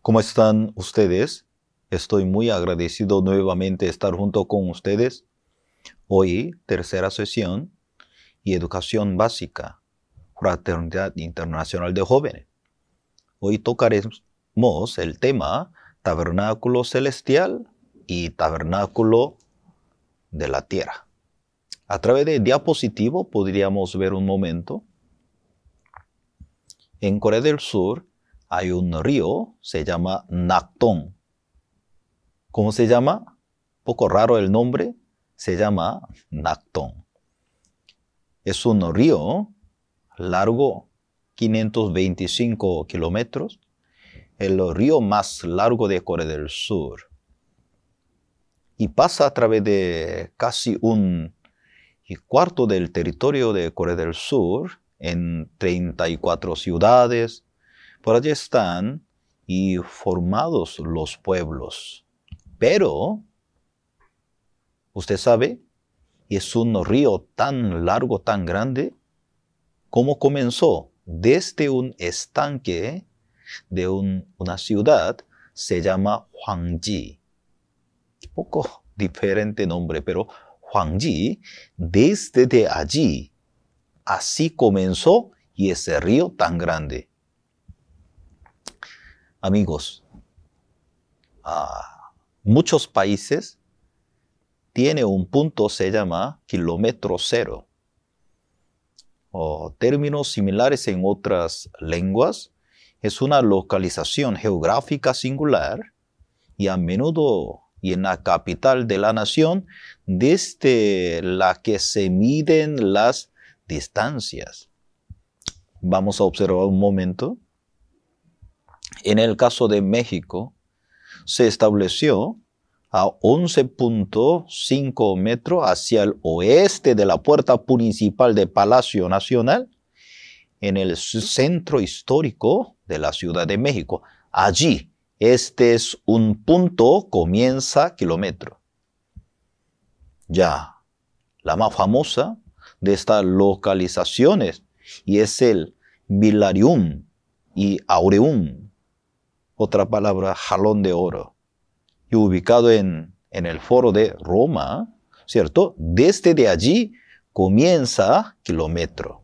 ¿Cómo están ustedes? Estoy muy agradecido nuevamente de estar junto con ustedes. Hoy, tercera sesión y educación básica, Fraternidad Internacional de Jóvenes. Hoy tocaremos el tema Tabernáculo Celestial y Tabernáculo de la Tierra. A través de diapositivo podríamos ver un momento. En Corea del Sur hay un río, se llama Nakdong. ¿Cómo se llama? Poco raro el nombre, se llama Nakdong. Es un río largo 525 kilómetros, el río más largo de Corea del Sur. Y pasa a través de casi un cuarto del territorio de Corea del Sur, en 34 ciudades. Por allí están y formados los pueblos. Pero, usted sabe, es un río tan largo, tan grande, ¿cómo comenzó? Desde un estanque de una ciudad, se llama Hwangji. Poco diferente nombre, pero Hwangji, desde de allí, así comenzó y ese río tan grande. Amigos, muchos países tienen un punto, se llama kilómetro cero. O términos similares en otras lenguas, es una localización geográfica singular y a menudo y en la capital de la nación, desde la que se miden las distancias. Vamos a observar un momento. En el caso de México, se estableció a 11.5 metros hacia el oeste de la puerta principal del Palacio Nacional, en el centro histórico de la Ciudad de México. Allí, este es un punto, comienza kilómetro. Ya, la más famosa de estas localizaciones, y es el Vilarium y Aureum, otra palabra, jalón de oro, y ubicado en el foro de Roma, ¿cierto? Desde de allí comienza kilómetro.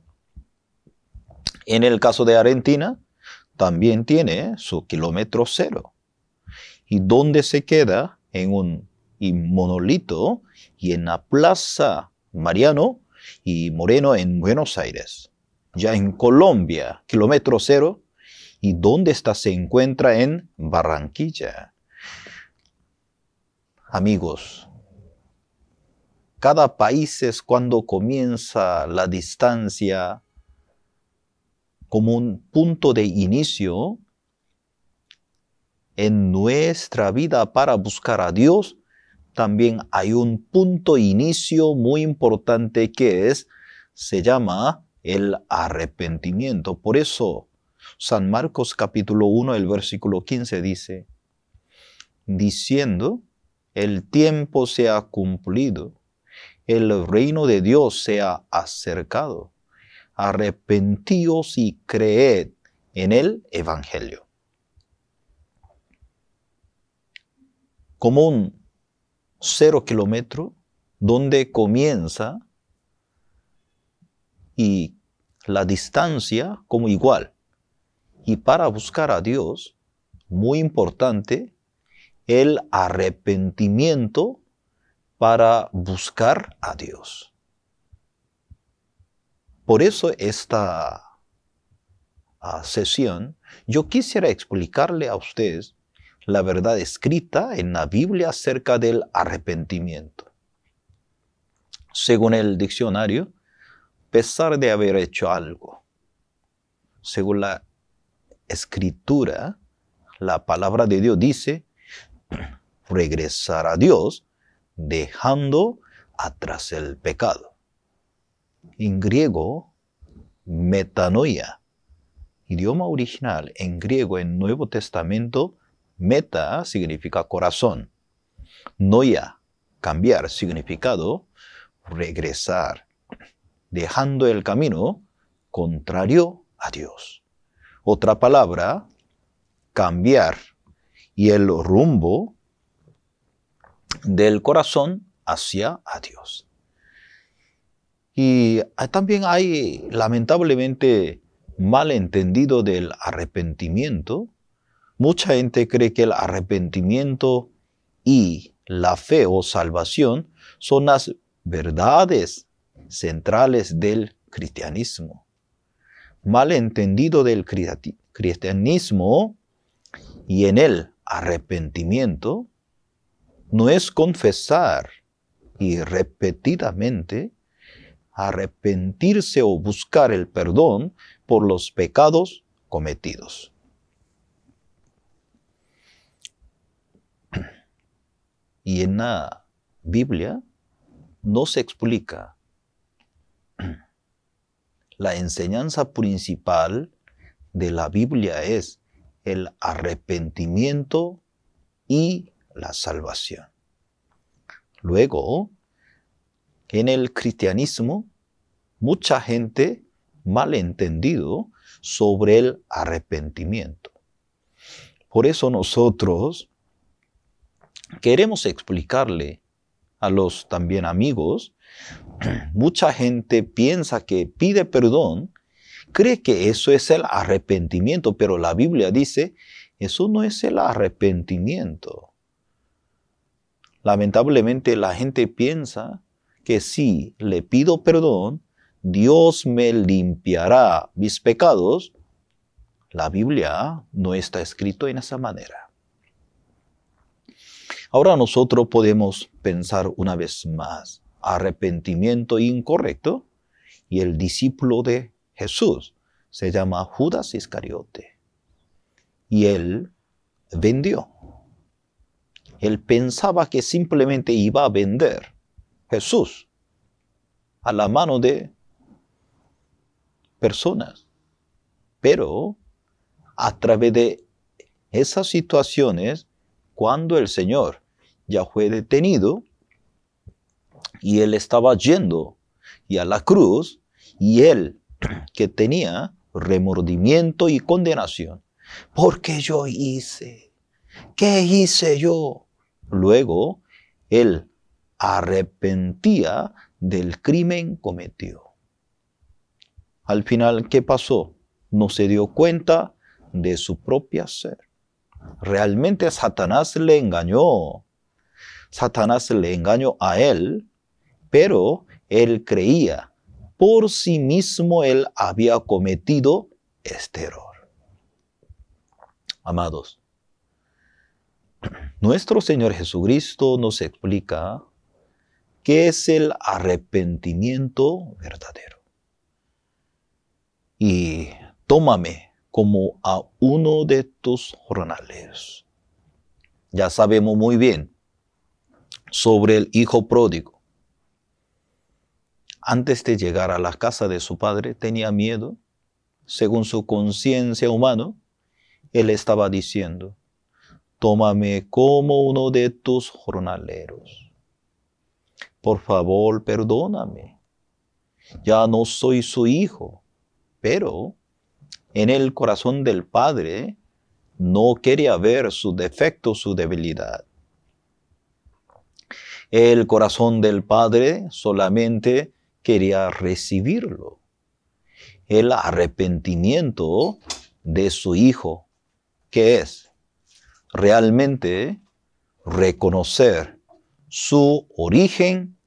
En el caso de Argentina, también tiene su kilómetro cero. ¿Y dónde se queda? En un monolito y en la Plaza Mariano y Moreno en Buenos Aires. Ya en Colombia, kilómetro cero. ¿Y dónde está? Se encuentra en Barranquilla. Amigos, cada país es cuando comienza la distancia como un punto de inicio en nuestra vida para buscar a Dios. También hay un punto de inicio muy importante que se llama el arrepentimiento. Por eso, San Marcos capítulo 1, el versículo 15 dice, diciendo, el tiempo se ha cumplido, el reino de Dios se ha acercado, arrepentíos y creed en el Evangelio. Como un 0 kilómetro, donde comienza y la distancia como igual. Y para buscar a Dios, muy importante, el arrepentimiento para buscar a Dios. Por eso esta sesión, yo quisiera explicarle a ustedes la verdad escrita en la Biblia acerca del arrepentimiento. Según el diccionario, a pesar de haber hecho algo, según la Escritura, la palabra de Dios dice, regresar a Dios dejando atrás el pecado. En griego, metanoia, idioma original en griego en Nuevo Testamento, meta significa corazón, noia, cambiar, significado, regresar, dejando el camino contrario a Dios. Otra palabra, cambiar, y el rumbo del corazón hacia a Dios. Y también hay, lamentablemente, malentendido del arrepentimiento. Mucha gente cree que el arrepentimiento y la fe o salvación son las verdades centrales del cristianismo. Malentendido del cristianismo y en el arrepentimiento no es confesar y repetidamente arrepentirse o buscar el perdón por los pecados cometidos. Y en la Biblia no se explica. La enseñanza principal de la Biblia es el arrepentimiento y la salvación. Luego, en el cristianismo, mucha gente malentendido sobre el arrepentimiento. Por eso nosotros queremos explicarle a los también amigos. Mucha gente piensa que pide perdón, cree que eso es el arrepentimiento, pero la Biblia dice, eso no es el arrepentimiento. Lamentablemente la gente piensa que si le pido perdón, Dios me limpiará mis pecados. La Biblia no está escrito en esa manera. Ahora nosotros podemos pensar una vez más. Arrepentimiento incorrecto y el discípulo de Jesús se llama Judas Iscariote y él vendió. Él pensaba que simplemente iba a vender Jesús a la mano de personas, pero a través de esas situaciones, cuando el Señor ya fue detenido, y él estaba yendo y a la cruz, y él que tenía remordimiento y condenación. ¿Por qué yo hice? ¿Qué hice yo? Luego, él arrepentía del crimen cometido. Al final, ¿qué pasó? No se dio cuenta de su propia ser. Realmente Satanás le engañó. Satanás le engañó a él, pero él creía por sí mismo él había cometido este error. Amados, nuestro Señor Jesucristo nos explica qué es el arrepentimiento verdadero. Y tómame como a uno de tus jornaleros. Ya sabemos muy bien sobre el hijo pródigo. Antes de llegar a la casa de su padre, tenía miedo. Según su conciencia humana, él estaba diciendo, tómame como uno de tus jornaleros. Por favor, perdóname. Ya no soy su hijo. Pero en el corazón del padre no quería ver su defecto, su debilidad. El corazón del padre solamente quería recibirlo. El arrepentimiento de su hijo, que es realmente reconocer su origen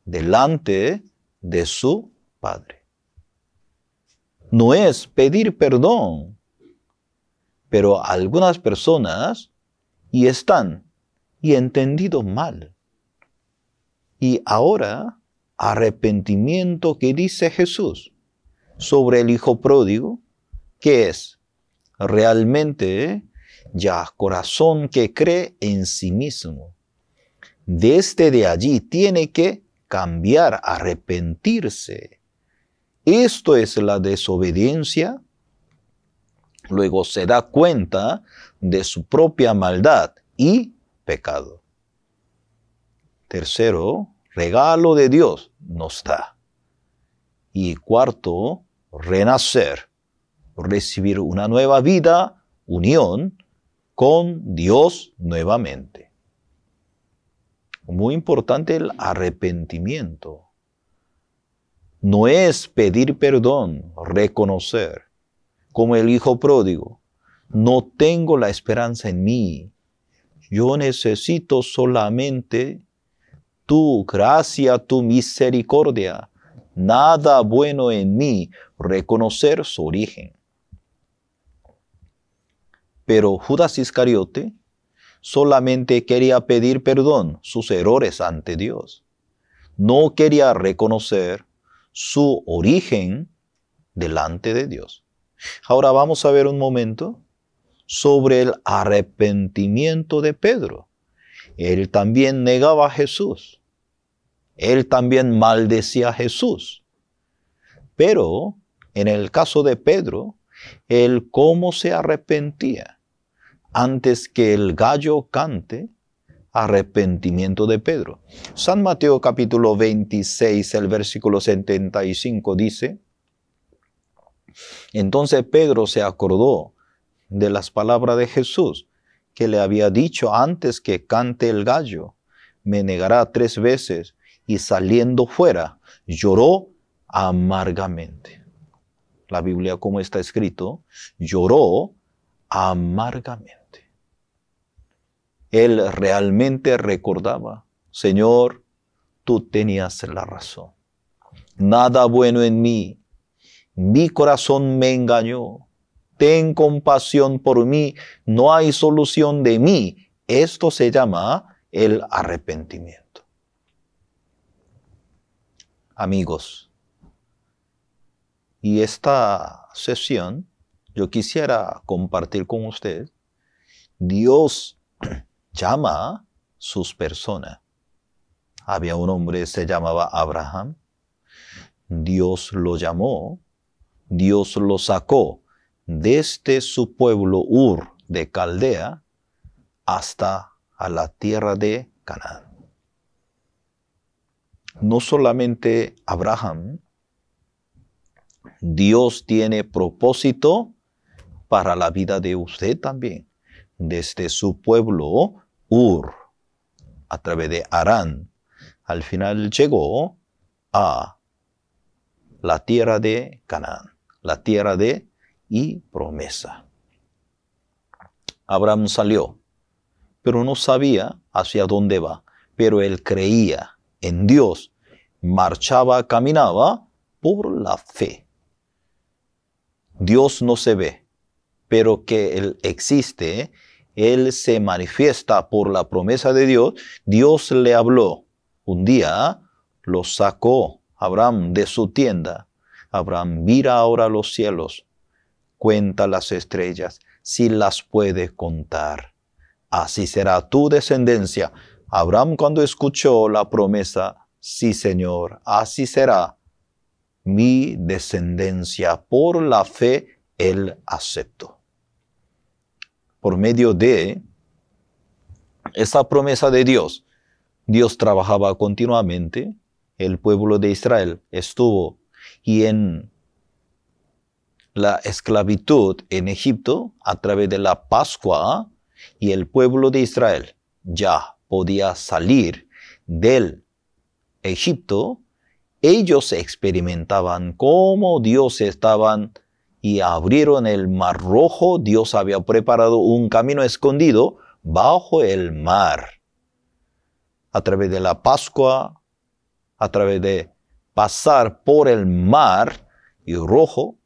delante de su padre. No es pedir perdón, pero algunas personas están entendido mal. Y ahora, arrepentimiento que dice Jesús sobre el hijo pródigo, que es realmente ya corazón que cree en sí mismo. Desde de allí tiene que cambiar, arrepentirse. Esto es la desobediencia. Luego se da cuenta de su propia maldad y pecado. Tercero, regalo de Dios nos da. Y cuarto, renacer, recibir una nueva vida, unión con Dios nuevamente. Muy importante el arrepentimiento. No es pedir perdón, reconocer, como el hijo pródigo. No tengo la esperanza en mí. Yo necesito solamente tu gracia, tu misericordia. Nada bueno en mí. Reconocer su origen. Pero Judas Iscariote solamente quería pedir perdón sus errores ante Dios. No quería reconocer su origen delante de Dios. Ahora vamos a ver un momento sobre el arrepentimiento de Pedro. Él también negaba a Jesús. Él también maldecía a Jesús. Pero en el caso de Pedro, él cómo se arrepentía. Antes que el gallo cante, arrepentimiento de Pedro. San Mateo capítulo 26, el versículo 75 dice: entonces Pedro se acordó de las palabras de Jesús, que le había dicho antes que cante el gallo, me negará 3 veces, y saliendo fuera, lloró amargamente. La Biblia, como está escrito, lloró amargamente. Él realmente recordaba: Señor, tú tenías la razón. Nada bueno en mí. Mi corazón me engañó. Ten compasión por mí. No hay solución de mí. Esto se llama el arrepentimiento. Amigos, y esta sesión yo quisiera compartir con ustedes. Dios llama a sus personas. Había un hombre, se llamaba Abraham. Dios lo llamó. Dios lo sacó desde su pueblo Ur de Caldea hasta a la tierra de Canaán. No solamente Abraham, Dios tiene propósito para la vida de usted también. Desde su pueblo Ur, a través de Harán, al final llegó a la tierra de Canaán, la tierra de y promesa. Abraham salió, pero no sabía hacia dónde va, pero él creía en Dios, marchaba, caminaba por la fe. Dios no se ve, pero que Él existe, Él se manifiesta por la promesa de Dios. Dios le habló. Un día lo sacó Abraham de su tienda. Abraham, mira ahora los cielos, cuenta las estrellas, si las puede contar. Así será tu descendencia. Abraham, cuando escuchó la promesa, sí, Señor, así será mi descendencia. Por la fe, él aceptó. Por medio de esa promesa de Dios, Dios trabajaba continuamente. El pueblo de Israel estuvo y en la esclavitud en Egipto a través de la Pascua, y el pueblo de Israel ya podía salir del Egipto. Ellos experimentaban cómo Dios estaban y abrieron el Mar Rojo. Dios había preparado un camino escondido bajo el mar. A través de la Pascua, a través de pasar por el Mar Rojo,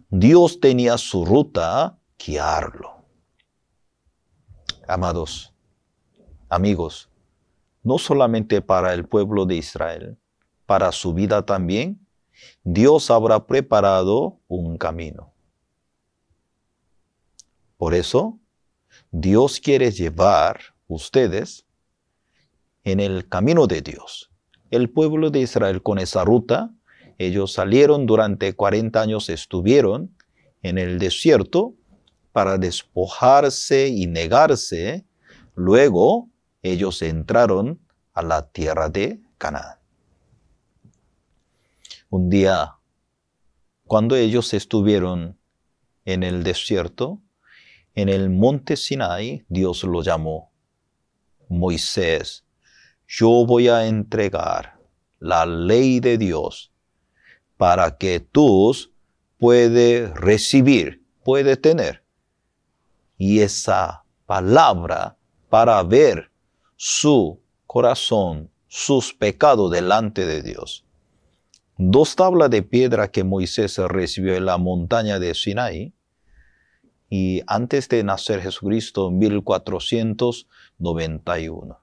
Dios tenía su ruta guiarlo. Amados, amigos, no solamente para el pueblo de Israel, para su vida también, Dios habrá preparado un camino. Por eso, Dios quiere llevar ustedes en el camino de Dios. El pueblo de Israel con esa ruta, ellos salieron durante 40 años, estuvieron en el desierto para despojarse y negarse. Luego, ellos entraron a la tierra de Canaán. Un día, cuando ellos estuvieron en el desierto, En el monte Sinai, Dios lo llamó. Moisés, yo voy a entregar la ley de Dios para que tú puedas recibir, puedes tener. Y esa palabra para ver su corazón, sus pecados delante de Dios. 2 tablas de piedra que Moisés recibió en la montaña de Sinaí. Y antes de nacer Jesucristo, 1491.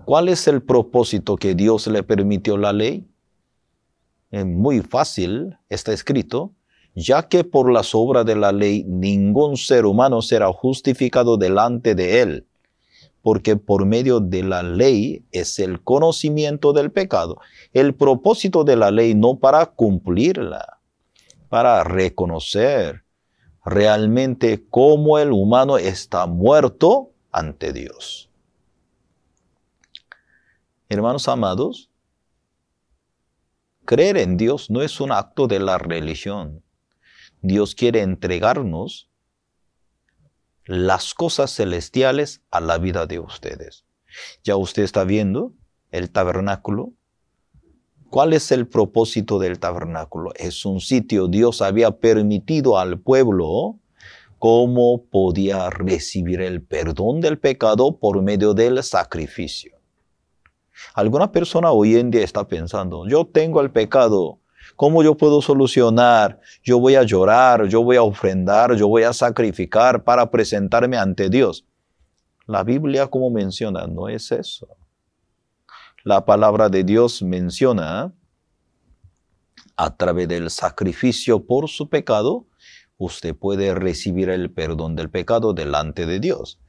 ¿Cuál es el propósito que Dios le permitió la ley? Es muy fácil, está escrito, ya que por las obras de la ley ningún ser humano será justificado delante de él, porque por medio de la ley es el conocimiento del pecado. El propósito de la ley no para cumplirla, para reconocer realmente cómo el humano está muerto ante Dios. Hermanos amados, creer en Dios no es un acto de la religión. Dios quiere entregarnos las cosas celestiales a la vida de ustedes. Ya usted está viendo el tabernáculo. ¿Cuál es el propósito del tabernáculo? Es un sitio Dios había permitido al pueblo cómo podía recibir el perdón del pecado por medio del sacrificio. Alguna persona hoy en día está pensando, yo tengo el pecado, ¿cómo yo puedo solucionar? Yo voy a llorar, yo voy a ofrendar, yo voy a sacrificar para presentarme ante Dios. La Biblia, como menciona, no es eso. La palabra de Dios menciona, a través del sacrificio por su pecado, usted puede recibir el perdón del pecado delante de Dios.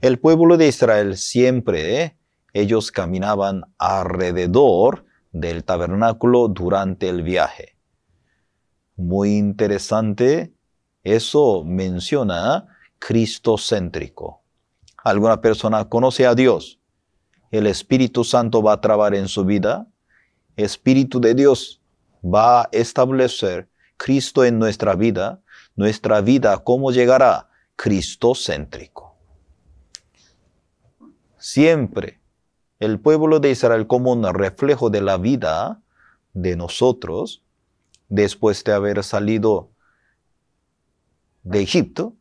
El pueblo de Israel siempre, ellos caminaban alrededor del tabernáculo durante el viaje. Muy interesante, eso menciona cristocéntrico. ¿Alguna persona conoce a Dios? El Espíritu Santo va a trabajar en su vida. Espíritu de Dios va a establecer Cristo en nuestra vida. Nuestra vida, ¿cómo llegará? Cristocéntrico. Siempre el pueblo de Israel como un reflejo de la vida de nosotros, después de haber salido de Egipto,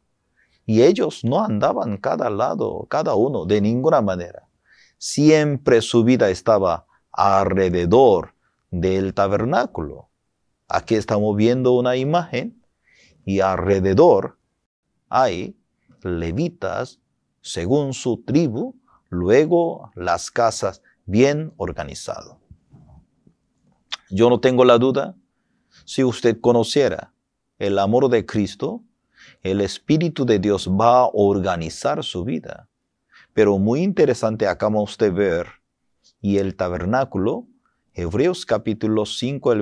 y ellos no andaban cada lado, cada uno, de ninguna manera. Siempre su vida estaba alrededor del tabernáculo. Aquí estamos viendo una imagen y alrededor hay levitas según su tribu, luego las casas bien organizadas. Yo no tengo la duda, si usted conociera el amor de Cristo, el Espíritu de Dios va a organizar su vida. Pero muy interesante, acaba usted ver, y el tabernáculo, Hebreos capítulo 5,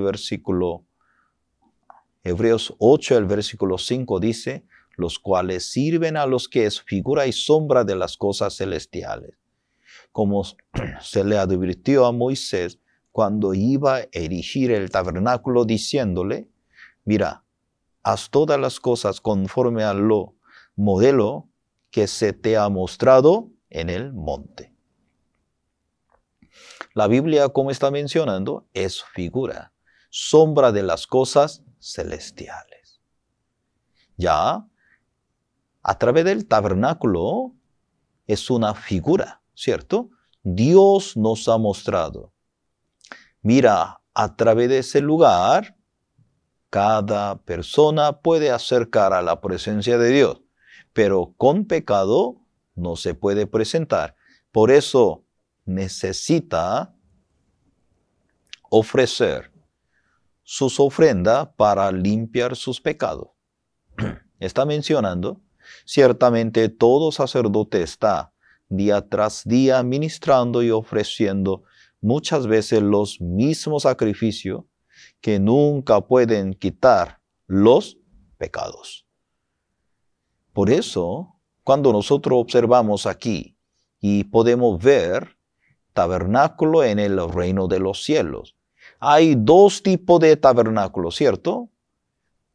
Hebreos 8, el versículo 5 dice, los cuales sirven a los que es figura y sombra de las cosas celestiales. Como se le advirtió a Moisés cuando iba a erigir el tabernáculo diciéndole, mira, haz todas las cosas conforme a lo modelo que se te ha mostrado en el monte. La Biblia, como está mencionando, es figura, sombra de las cosas celestiales. Ya, a través del tabernáculo es una figura, ¿cierto? Dios nos ha mostrado. Mira, a través de ese lugar, cada persona puede acercar a la presencia de Dios, pero con pecado no se puede presentar. Por eso necesita ofrecer sus ofrendas para limpiar sus pecados. Está mencionando, ciertamente todo sacerdote está día tras día ministrando y ofreciendo muchas veces los mismos sacrificios que nunca pueden quitar los pecados. Por eso, cuando nosotros observamos aquí y podemos ver tabernáculo en el reino de los cielos, hay dos tipos de tabernáculos, ¿cierto?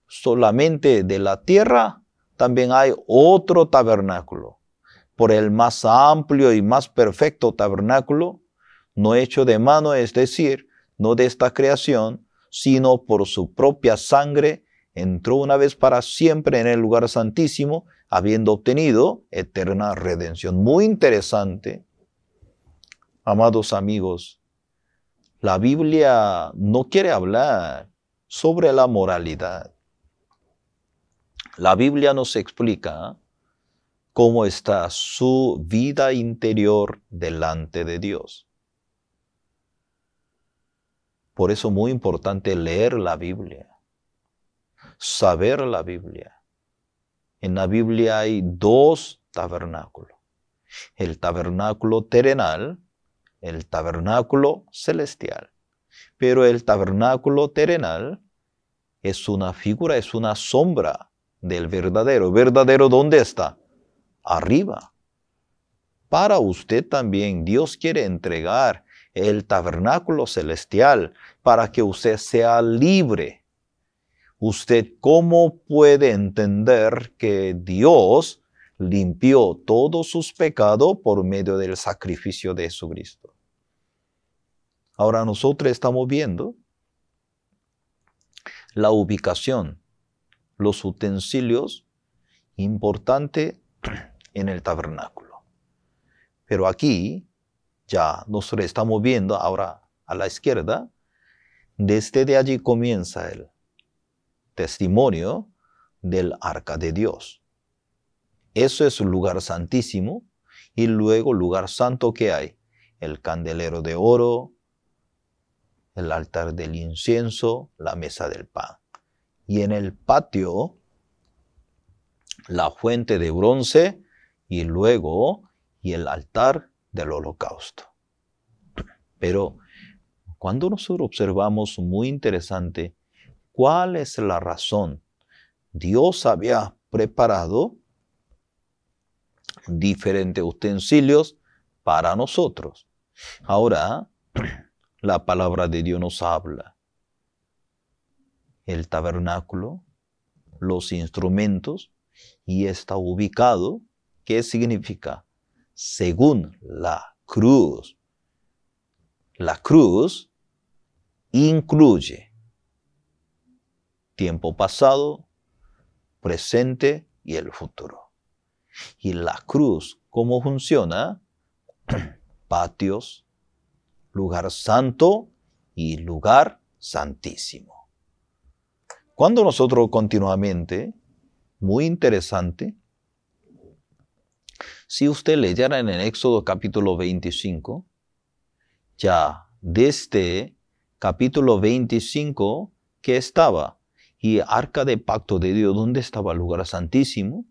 Solamente de la tierra también hay otro tabernáculo, por el más amplio y más perfecto tabernáculo, no hecho de mano, es decir, no de esta creación, sino por su propia sangre, entró una vez para siempre en el lugar santísimo, habiendo obtenido eterna redención. Muy interesante. Amados amigos, la Biblia no quiere hablar sobre la moralidad. La Biblia nos explica cómo está su vida interior delante de Dios. Por eso es muy importante leer la Biblia, saber la Biblia. En la Biblia hay dos tabernáculos, el tabernáculo terrenal, el tabernáculo celestial. Pero el tabernáculo terrenal es una figura, es una sombra del verdadero. ¿Verdadero dónde está? Arriba. Para usted también Dios quiere entregar el tabernáculo celestial para que usted sea libre. ¿Usted cómo puede entender que Dios limpió todos sus pecados por medio del sacrificio de Jesucristo? Ahora nosotros estamos viendo la ubicación, los utensilios importantes en el tabernáculo. Pero aquí ya nosotros estamos viendo ahora a la izquierda, desde allí comienza el testimonio del arca de Dios. Eso es un lugar santísimo y luego lugar santo que hay, el candelero de oro, el altar del incienso, la mesa del pan. Y en el patio, la fuente de bronce y luego el altar del holocausto. Pero cuando nosotros observamos, muy interesante, ¿cuál es la razón? Dios había preparado diferentes utensilios para nosotros. Ahora, la palabra de Dios nos habla. El tabernáculo, los instrumentos, y está ubicado, ¿qué significa? Según la cruz. La cruz incluye tiempo pasado, presente y el futuro. Y la cruz, ¿cómo funciona? Patios, lugar santo y lugar santísimo. Cuando nosotros continuamente, muy interesante, si usted leyera en el Éxodo capítulo 25, ya desde capítulo 25 que estaba, y arca de pacto de Dios, ¿dónde estaba el lugar santísimo?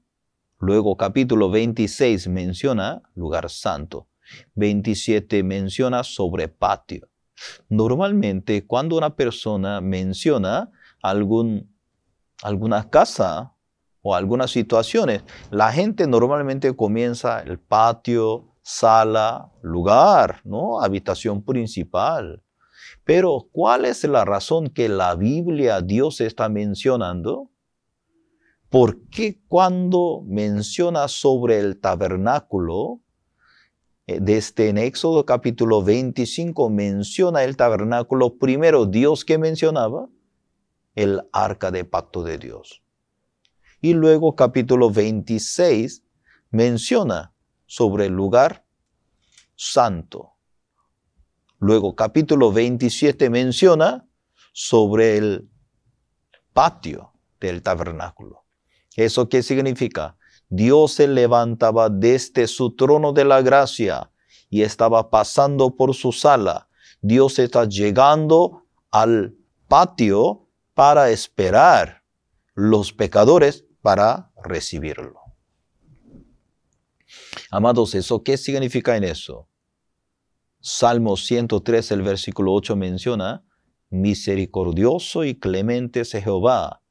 Luego capítulo 26 menciona lugar santo. 27 menciona sobre patio. Normalmente cuando una persona menciona alguna casa o algunas situaciones, la gente normalmente comienza el patio, sala, lugar, ¿no? Habitación principal. Pero ¿cuál es la razón que la Biblia Dios está mencionando? ¿Por qué cuando menciona sobre el tabernáculo, desde en Éxodo capítulo 25 menciona el tabernáculo, primero Dios que mencionaba? El arca de pacto de Dios. Y luego capítulo 26 menciona sobre el lugar santo. Luego capítulo 27 menciona sobre el patio del tabernáculo. ¿Eso qué significa? Dios se levantaba desde su trono de la gracia y estaba pasando por su sala. Dios está llegando al patio para esperar los pecadores para recibirlo. Amados, ¿eso qué significa en eso? Salmo 103, el versículo 8 menciona, misericordioso y clemente es Jehová,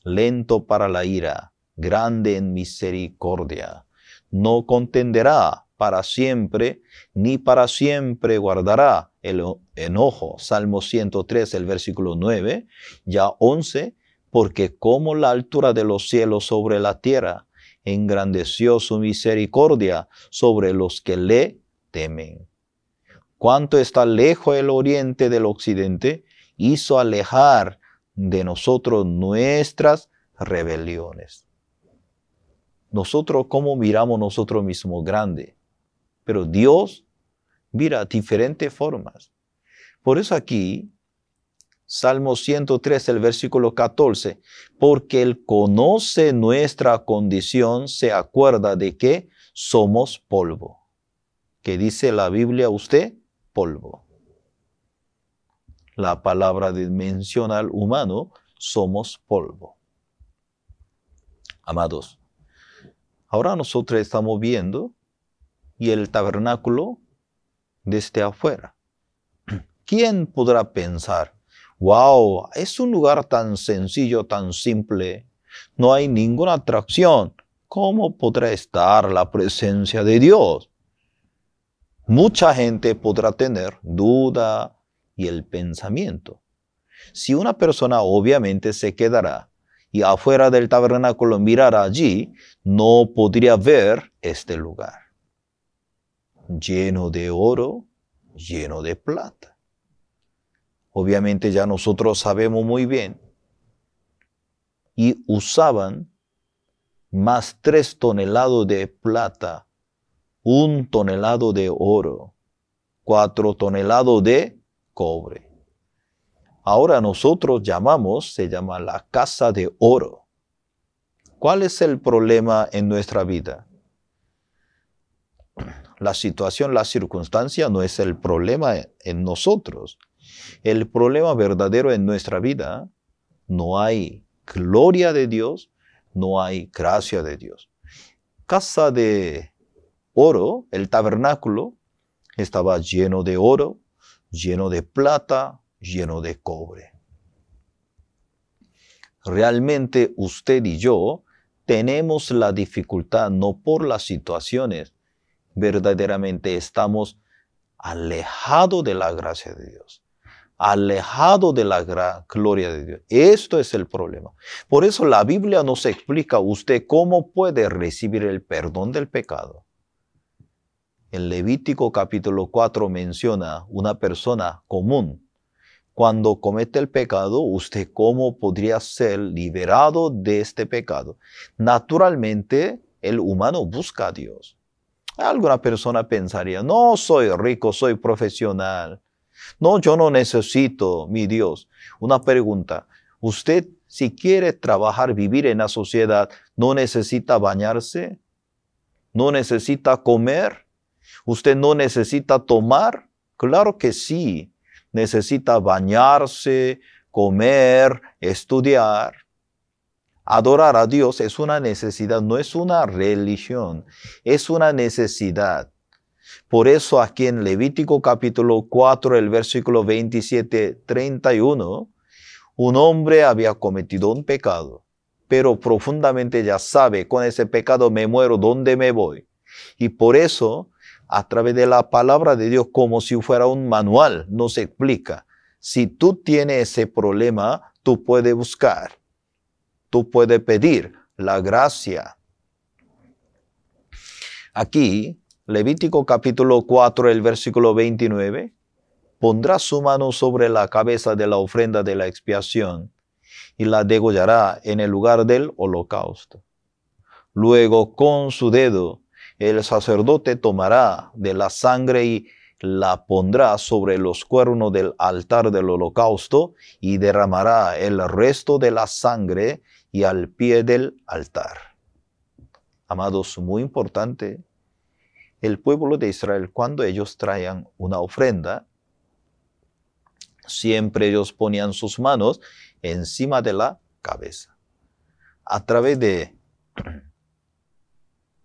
lento para la ira, grande en misericordia. No contenderá para siempre, ni para siempre guardará el enojo. Salmo 103, el versículo 9. Ya 11 porque como la altura de los cielos sobre la tierra, engrandeció su misericordia sobre los que le temen. Cuánto está lejos el oriente del occidente, hizo alejar de nosotros nuestras rebeliones. Nosotros, ¿cómo miramos nosotros mismos? Grande. Pero Dios mira diferentes formas. Por eso aquí, Salmo 103, el versículo 14, porque Él conoce nuestra condición, se acuerda de que somos polvo. ¿Qué dice la Biblia usted? Polvo. La palabra menciona al humano, somos polvo. Amados, ahora nosotros estamos viendo y el tabernáculo desde afuera. ¿Quién podrá pensar? ¡Wow! Es un lugar tan sencillo, tan simple. No hay ninguna atracción. ¿Cómo podrá estar la presencia de Dios? Mucha gente podrá tener duda y el pensamiento. Si una persona obviamente se quedará y afuera del tabernáculo mirará allí, no podría ver este lugar. Lleno de oro, lleno de plata. Obviamente ya nosotros sabemos muy bien. Y usaban más 3 toneladas de plata, 1 tonelada de oro, 4 toneladas de cobre. Ahora nosotros se llama la casa de oro. ¿Cuál es el problema en nuestra vida? La situación, la circunstancia no es el problema en nosotros. El problema verdadero en nuestra vida, no hay gloria de Dios, no hay gracia de Dios. Casa de oro, el tabernáculo, estaba lleno de oro, lleno de plata, lleno de cobre. Realmente usted y yo tenemos la dificultad no por las situaciones, verdaderamente estamos alejados de la gracia de Dios, alejados de la gloria de Dios. Esto es el problema. Por eso la Biblia nos explica a usted cómo puede recibir el perdón del pecado. En Levítico capítulo 4 menciona una persona común. Cuando comete el pecado, ¿usted cómo podría ser liberado de este pecado? Naturalmente, el humano busca a Dios. Alguna persona pensaría, no soy rico, soy profesional. No, yo no necesito mi Dios. Una pregunta, ¿usted si quiere trabajar, vivir en la sociedad, no necesita bañarse? ¿No necesita comer? ¿Usted no necesita tomar? Claro que sí. Necesita bañarse, comer, estudiar. Adorar a Dios es una necesidad, no es una religión, es una necesidad. Por eso aquí en Levítico capítulo 4, el versículo 27-31, un hombre había cometido un pecado, pero profundamente ya sabe, con ese pecado me muero, ¿dónde me voy? Y por eso, a través de la palabra de Dios, como si fuera un manual, nos explica. Si tú tienes ese problema, tú puedes buscar. Tú puedes pedir la gracia. Aquí, Levítico capítulo 4, el versículo 29, pondrá su mano sobre la cabeza de la ofrenda de la expiación y la degollará en el lugar del holocausto. Luego, con su dedo, el sacerdote tomará de la sangre y la pondrá sobre los cuernos del altar del holocausto y derramará el resto de la sangre y al pie del altar. Amados, muy importante, el pueblo de Israel, cuando ellos traían una ofrenda, siempre ellos ponían sus manos encima de la cabeza. A través de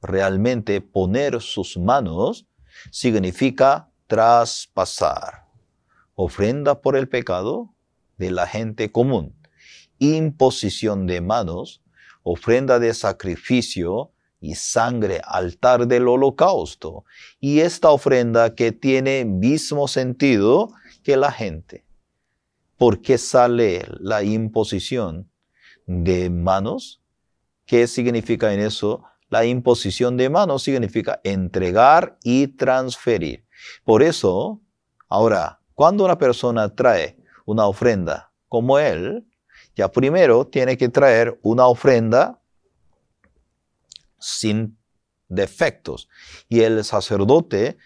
realmente poner sus manos significa traspasar. Ofrenda por el pecado de la gente común. Imposición de manos, ofrenda de sacrificio y sangre, altar del holocausto. Y esta ofrenda que tiene mismo sentido que la gente. ¿Por qué sale la imposición? de manos. ¿Qué significa en eso? La imposición de manos significa entregar y transferir. Por eso, ahora, cuando una persona trae una ofrenda como él, ya primero tiene que traer una ofrenda sin defectos. Y el sacerdote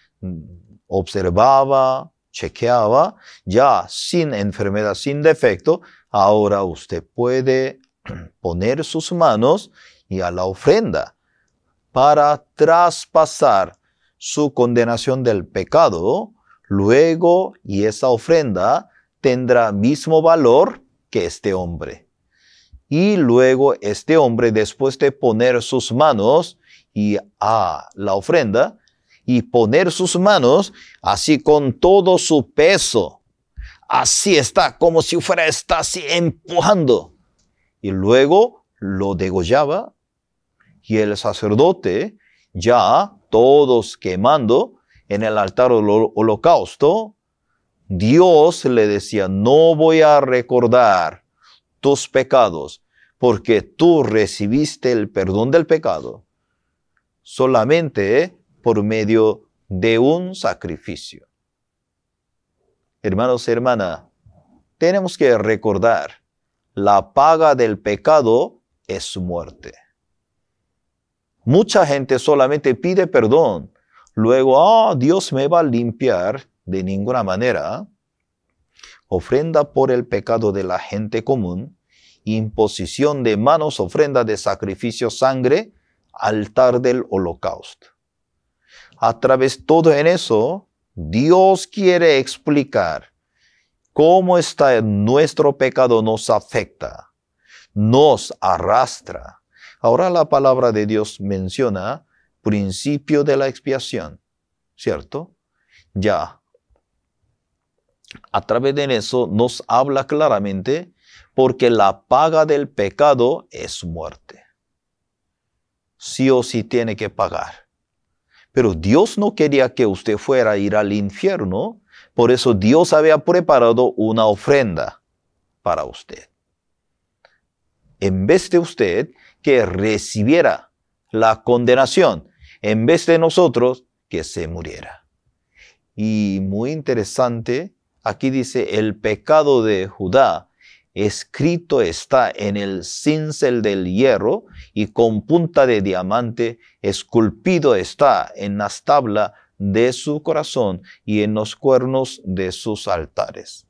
observaba, chequeaba, ya sin enfermedad, sin defecto, ahora usted puede poner sus manos y a la ofrenda para traspasar su condenación del pecado. Luego, y esa ofrenda tendrá mismo valor que este hombre. Y luego este hombre, después de poner sus manos y a la ofrenda, y poner sus manos así con todo su peso, así está, como si está así empujando. Y luego lo degollaba, y el sacerdote, ya todos quemando en el altar del holocausto, Dios le decía, no voy a recordar tus pecados, porque tú recibiste el perdón del pecado solamente por medio de un sacrificio. Hermanos y hermanas, tenemos que recordar, la paga del pecado es muerte. Mucha gente solamente pide perdón, luego, Dios me va a limpiar. De ninguna manera. Ofrenda por el pecado de la gente común, imposición de manos, ofrenda de sacrificio, sangre, altar del holocausto. A través de todo en eso, Dios quiere explicar cómo nuestro pecado nos afecta, nos arrastra. Ahora la palabra de Dios menciona principio de la expiación, ¿cierto? Ya. A través de eso nos habla claramente porque la paga del pecado es muerte. Sí o sí tiene que pagar. Pero Dios no quería que usted fuera a ir al infierno, por eso Dios había preparado una ofrenda para usted. En vez de usted que recibiera la condenación, en vez de nosotros que se muriera. Y muy interesante, aquí dice, el pecado de Judá escrito está en el cincel del hierro y con punta de diamante esculpido está en las tablas de su corazón y en los cuernos de sus altares.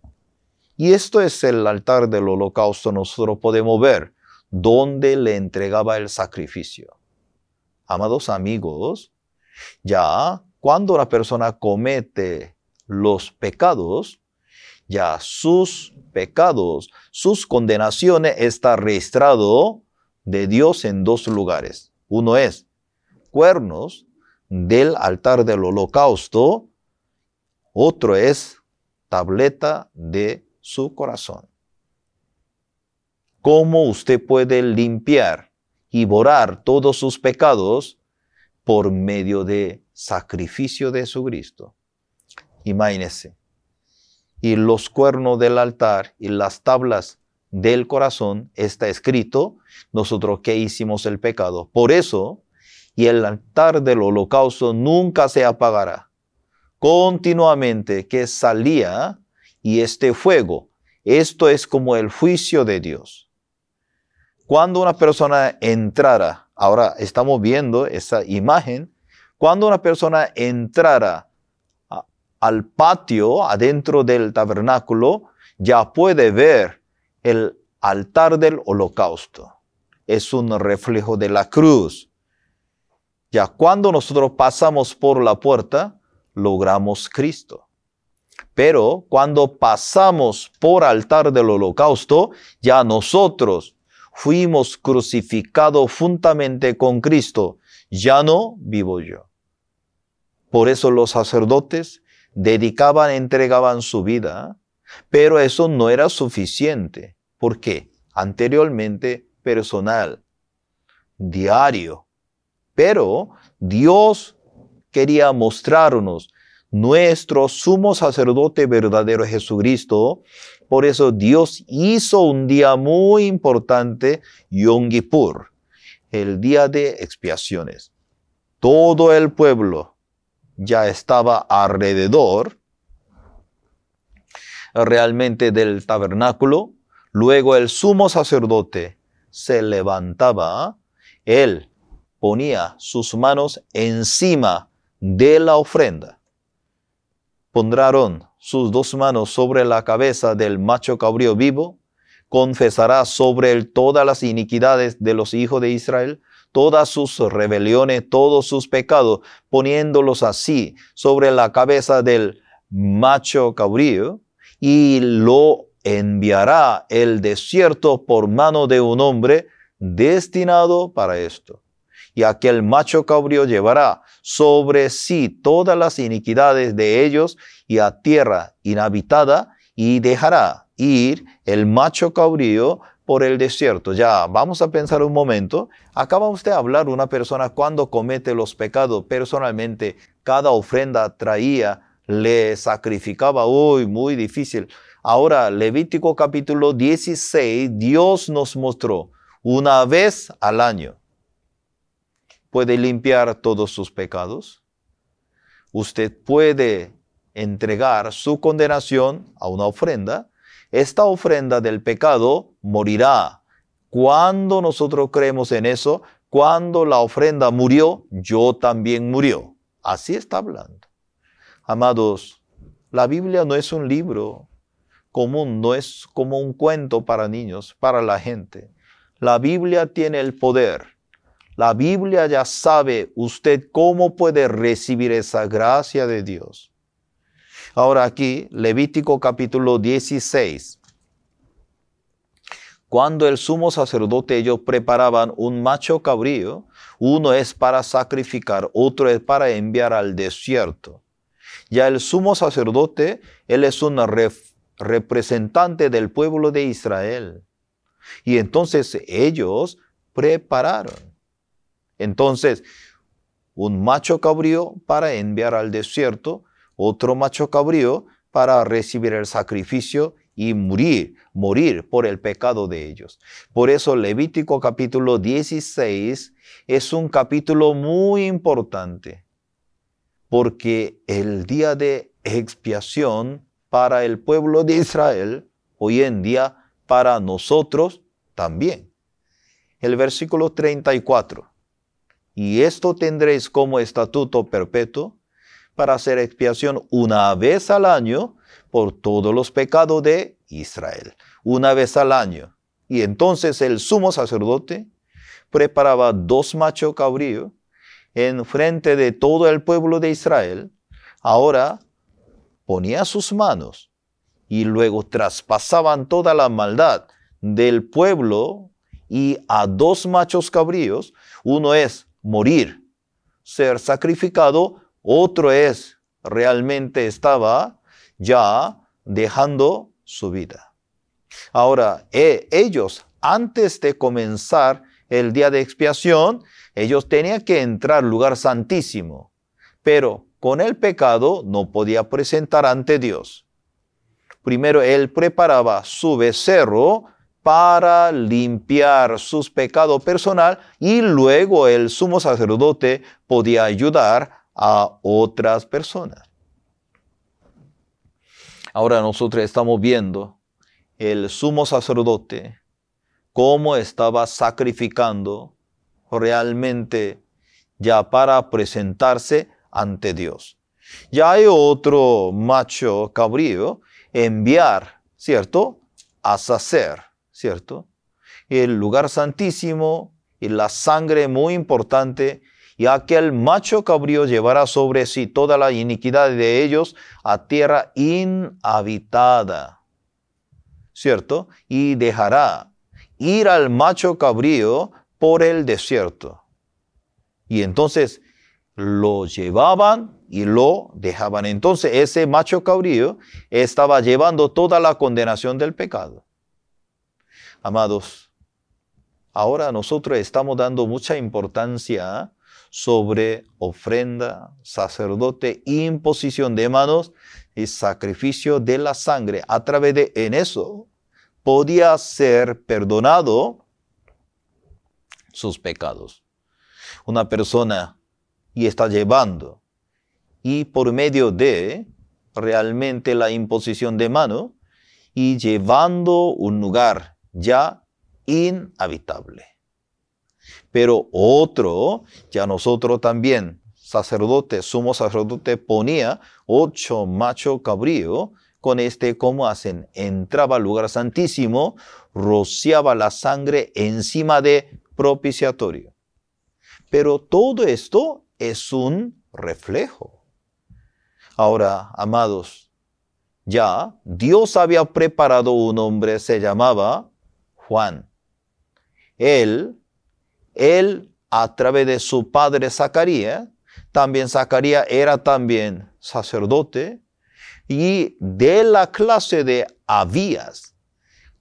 Y esto es el altar del holocausto, nosotros podemos ver dónde le entregaba el sacrificio. Amados amigos, ya cuando la persona comete los pecados, ya sus pecados, sus condenaciones están registrados de Dios en dos lugares. Uno es cuernos del altar del holocausto, otro es tableta de su corazón. ¿Cómo usted puede limpiar y borrar todos sus pecados? Por medio de sacrificio de Jesucristo. Imagínese. Y los cuernos del altar y las tablas del corazón está escrito, nosotros que hicimos el pecado. Por eso, y el altar del holocausto nunca se apagará. Continuamente que salía y este fuego, esto es como el juicio de Dios. Cuando una persona entrara, ahora estamos viendo esa imagen, cuando una persona entrara al patio adentro del tabernáculo, ya puede ver el altar del holocausto. Es un reflejo de la cruz. Ya cuando nosotros pasamos por la puerta, logramos Cristo. Pero cuando pasamos por altar del holocausto, ya nosotros fuimos crucificados juntamente con Cristo. Ya no vivo yo. Por eso los sacerdotes entregaban su vida, pero eso no era suficiente. ¿Por qué? Anteriormente personal, diario. Pero Dios quería mostrarnos nuestro sumo sacerdote verdadero Jesucristo. Por eso Dios hizo un día muy importante, Yom Kippur, el día de expiaciones. Todo el pueblo ya estaba alrededor realmente del tabernáculo. Luego el sumo sacerdote se levantaba, él ponía sus manos encima de la ofrenda. Pondrán sus dos manos sobre la cabeza del macho cabrío vivo, confesará sobre él todas las iniquidades de los hijos de Israel, todas sus rebeliones, todos sus pecados, poniéndolos así sobre la cabeza del macho cabrío, y lo enviará el desierto por mano de un hombre destinado para esto. Y aquel macho cabrío llevará sobre sí todas las iniquidades de ellos y a tierra inhabitada, y dejará ir el macho cabrío por el desierto. Ya, vamos a pensar un momento. Acaba usted de hablar de una persona cuando comete los pecados. Personalmente, cada ofrenda traía, le sacrificaba. Uy, muy difícil. Ahora, Levítico capítulo 16, Dios nos mostró una vez al año. ¿Puede limpiar todos sus pecados? Usted puede entregar su condenación a una ofrenda. Esta ofrenda del pecado morirá. Cuando nosotros creemos en eso, cuando la ofrenda murió, yo también murió. Así está hablando. Amados, la Biblia no es un libro común, no es como un cuento para niños, para la gente. La Biblia tiene el poder. La Biblia ya sabe usted cómo puede recibir esa gracia de Dios. Ahora aquí, Levítico capítulo 16. Cuando el sumo sacerdote, ellos preparaban un macho cabrío, uno es para sacrificar, otro es para enviar al desierto. Ya el sumo sacerdote, él es un representante del pueblo de Israel. Y entonces ellos prepararon. Entonces, un macho cabrío para enviar al desierto, otro macho cabrío para recibir el sacrificio y morir por el pecado de ellos. Por eso Levítico capítulo 16 es un capítulo muy importante, porque el día de expiación para el pueblo de Israel, hoy en día para nosotros también. El versículo 34. Y esto tendréis como estatuto perpetuo para hacer expiación una vez al año por todos los pecados de Israel. Una vez al año. Y entonces el sumo sacerdote preparaba 2 machos cabríos en frente de todo el pueblo de Israel. Ahora ponía sus manos y luego traspasaban toda la maldad del pueblo, y a 2 machos cabríos, uno es morir, ser sacrificado, otro es realmente estaba ya dejando su vida. Ahora, ellos, antes de comenzar el día de expiación, ellos tenían que entrar al lugar santísimo, pero con el pecado no podía presentar ante Dios. Primero él preparaba su becerro para limpiar sus pecados personal, y luego el sumo sacerdote podía ayudar a otras personas. Ahora nosotros estamos viendo el sumo sacerdote cómo estaba sacrificando realmente ya para presentarse ante Dios. Ya hay otro macho cabrío enviar, ¿cierto?, a sacer, ¿cierto? El lugar santísimo y la sangre muy importante, y aquel macho cabrío llevará sobre sí toda la iniquidad de ellos a tierra inhabitada, ¿cierto? Y dejará ir al macho cabrío por el desierto. Y entonces lo llevaban y lo dejaban. Entonces ese macho cabrío estaba llevando toda la condenación del pecado. Amados, ahora nosotros estamos dando mucha importancia sobre ofrenda, sacerdote, imposición de manos y sacrificio de la sangre. A través de en eso podía ser perdonado sus pecados. Una persona y está llevando y por medio de realmente la imposición de mano y llevando un lugar ya inhabitable. Pero otro, ya nosotros también, sacerdote, sumo sacerdote, ponía 8 machos cabríos, con ¿cómo hacen? Entraba al lugar santísimo, rociaba la sangre encima de propiciatorio. Pero todo esto es un reflejo. Ahora, amados, ya Dios había preparado un hombre, se llamaba Juan. Él, a través de su padre Zacarías, también Zacarías era también sacerdote, y de la clase de Abías,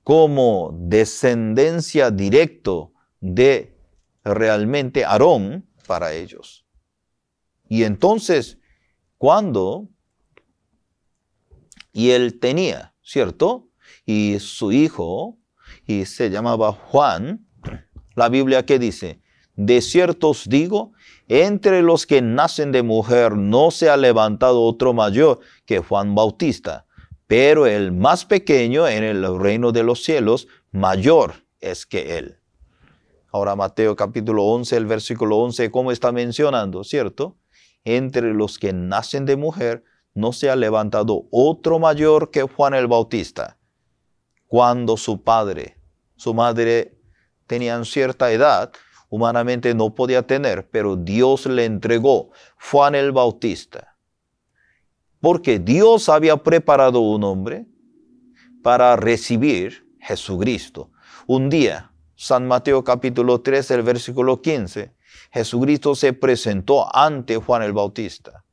como descendencia directa de realmente Aarón para ellos. Y entonces, y él tenía, ¿cierto? Y su hijo, y se llamaba Juan. La Biblia, ¿qué dice? De cierto os digo, entre los que nacen de mujer no se ha levantado otro mayor que Juan Bautista, pero el más pequeño en el reino de los cielos mayor es que él. Ahora Mateo capítulo 11, el versículo 11, ¿cómo está mencionando? ¿Cierto? Entre los que nacen de mujer no se ha levantado otro mayor que Juan el Bautista. Cuando su padre, su madre tenían cierta edad, humanamente no podía tener, pero Dios le entregó Juan el Bautista. Porque Dios había preparado un hombre para recibir Jesucristo. Un día, San Mateo capítulo 3, el versículo 15, Jesucristo se presentó ante Juan el Bautista.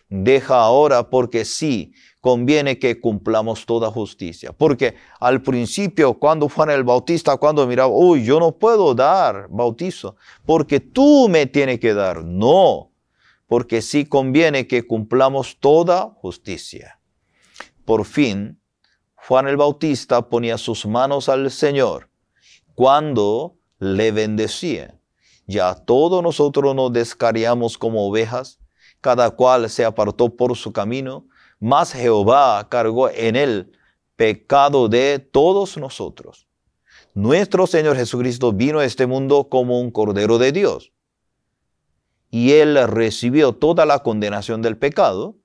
Deja ahora porque sí conviene que cumplamos toda justicia. Porque al principio, cuando Juan el Bautista, cuando miraba, uy, yo no puedo dar bautizo, porque tú me tienes que dar. No, porque sí conviene que cumplamos toda justicia. Por fin, Juan el Bautista ponía sus manos al Señor cuando le bendecía. Ya todos nosotros nos descarriamos como ovejas, cada cual se apartó por su camino, mas Jehová cargó en él pecado de todos nosotros. Nuestro Señor Jesucristo vino a este mundo como un Cordero de Dios. Y él recibió toda la condenación del pecado.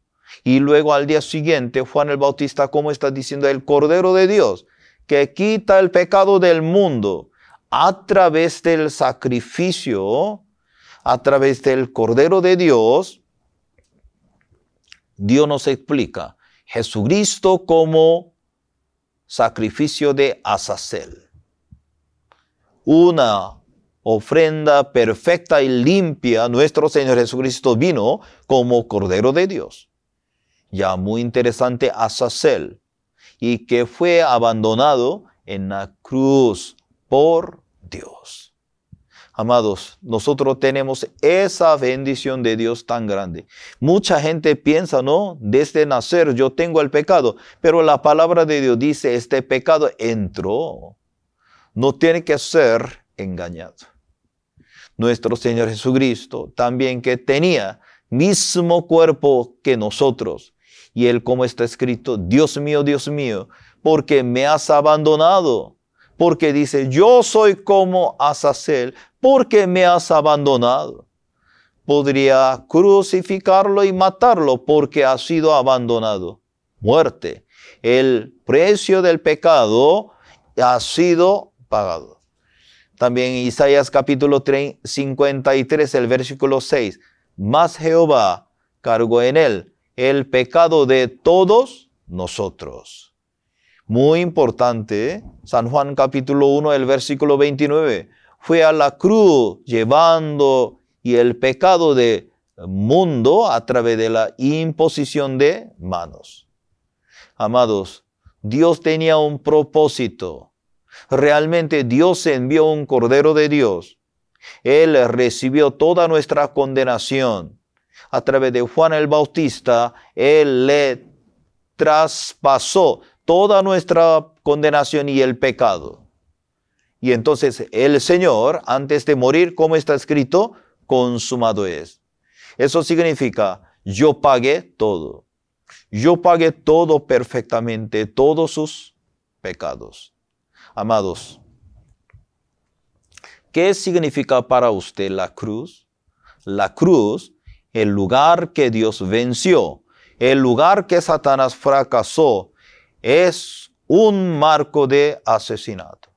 Y luego al día siguiente, Juan el Bautista, como está diciendo, el Cordero de Dios, que quita el pecado del mundo a través del sacrificio, a través del Cordero de Dios. Dios nos explica Jesucristo como sacrificio de Azazel. Una ofrenda perfecta y limpia, nuestro Señor Jesucristo vino como Cordero de Dios. Ya muy interesante, Azazel, y que fue abandonado en la cruz por Dios. Amados, nosotros tenemos esa bendición de Dios tan grande. Mucha gente piensa, ¿no? Desde nacer yo tengo el pecado, pero la palabra de Dios dice, este pecado entró. No tiene que ser engañado. Nuestro Señor Jesucristo también, que tenía mismo cuerpo que nosotros, y él, como está escrito, Dios mío, ¿por qué me has abandonado? Porque dice, yo soy como Azazel, porque me has abandonado. Podría crucificarlo y matarlo porque ha sido abandonado. Muerte. El precio del pecado ha sido pagado. También Isaías capítulo 53, el versículo 6. Mas Jehová cargó en él el pecado de todos nosotros. Muy importante, San Juan capítulo 1, el versículo 29. Fue a la cruz llevando y el pecado del mundo a través de la imposición de manos. Amados, Dios tenía un propósito. Realmente Dios envió un Cordero de Dios Él recibió toda nuestra condenación. A través de Juan el Bautista, Él le traspasó toda nuestra condenación y el pecado. Y entonces el Señor, antes de morir, como está escrito, consumado es. Eso significa, yo pagué todo. Yo pagué todo perfectamente, todos sus pecados. Amados, ¿qué significa para usted la cruz? La cruz, el lugar que Dios venció, el lugar que Satanás fracasó, es un marco de asesinato.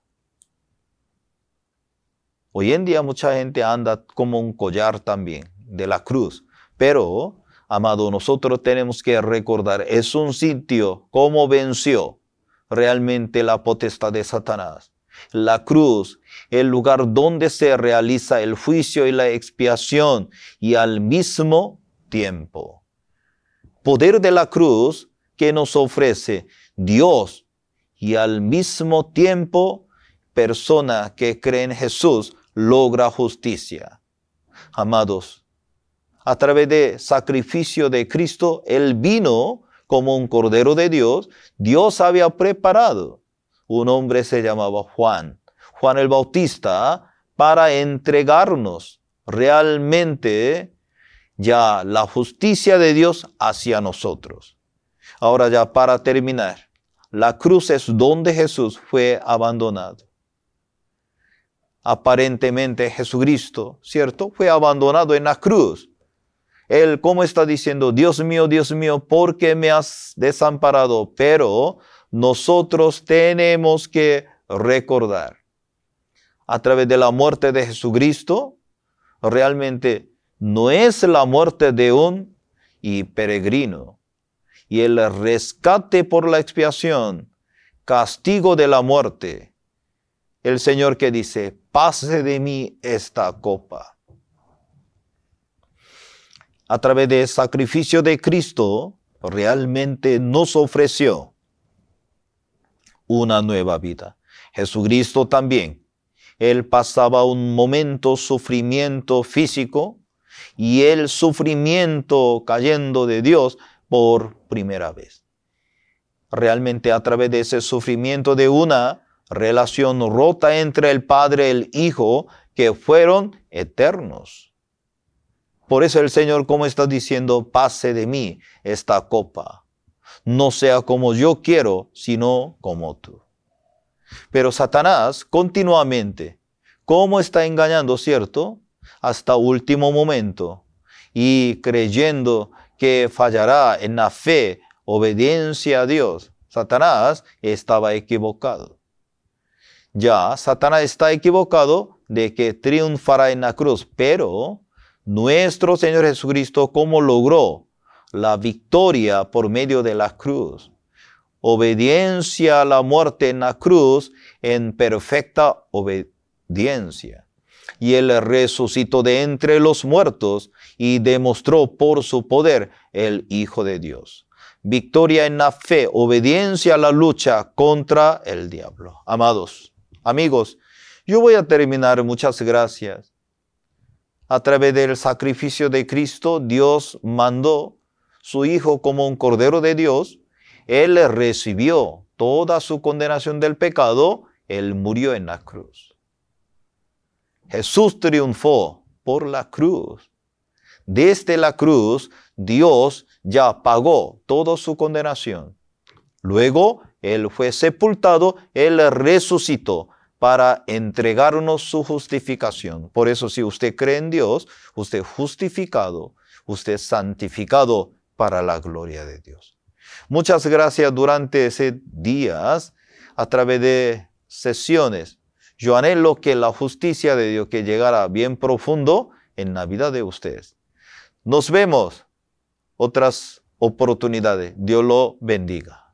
Hoy en día mucha gente anda como un collar también de la cruz, pero, amado, nosotros tenemos que recordar, es un sitio como venció realmente la potestad de Satanás. La cruz, el lugar donde se realiza el juicio y la expiación, y al mismo tiempo, poder de la cruz que nos ofrece Dios, y al mismo tiempo, persona que cree en Jesús logra justicia. Amados, a través del sacrificio de Cristo, Él vino como un Cordero de Dios. Dios había preparado. Un hombre se llamaba Juan el Bautista, para entregarnos realmente ya la justicia de Dios hacia nosotros. Ahora ya para terminar, la cruz es donde Jesús fue abandonado. Aparentemente Jesucristo, ¿cierto?, fue abandonado en la cruz. Él, como está diciendo, Dios mío, ¿por qué me has desamparado? Pero nosotros tenemos que recordar, a través de la muerte de Jesucristo, realmente no es la muerte de un peregrino. Y el rescate por la expiación, castigo de la muerte. El Señor que dice, pase de mí esta copa. A través del sacrificio de Cristo, realmente nos ofreció una nueva vida. Jesucristo también. Él pasaba un momento sufrimiento físico y el sufrimiento cayendo de Dios por primera vez. Realmente a través de ese sufrimiento de una relación rota entre el Padre y el Hijo, que fueron eternos. Por eso el Señor, como está diciendo, pase de mí esta copa. No sea como yo quiero, sino como tú. Pero Satanás continuamente, ¿cómo está engañando, cierto? Hasta último momento. Y creyendo que fallará en la fe, obediencia a Dios. Satanás estaba equivocado. Ya Satanás está equivocado de que triunfará en la cruz. Pero nuestro Señor Jesucristo, ¿cómo logró la victoria por medio de la cruz? Obediencia a la muerte en la cruz en perfecta obediencia. Y Él resucitó de entre los muertos y demostró por su poder el Hijo de Dios. Victoria en la fe, obediencia a la lucha contra el diablo. Amados, amigos, yo voy a terminar. Muchas gracias. A través del sacrificio de Cristo, Dios mandó su Hijo como un Cordero de Dios. Él recibió toda su condenación del pecado. Él murió en la cruz. Jesús triunfó por la cruz. Desde la cruz, Dios ya pagó toda su condenación. Luego, Él fue sepultado, Él resucitó para entregarnos su justificación. Por eso, si usted cree en Dios, usted es justificado, usted es santificado para la gloria de Dios. Muchas gracias durante esos días, a través de sesiones. Yo anhelo que la justicia de Dios que llegara bien profundo en la vida de ustedes. Nos vemos otras oportunidades. Dios lo bendiga.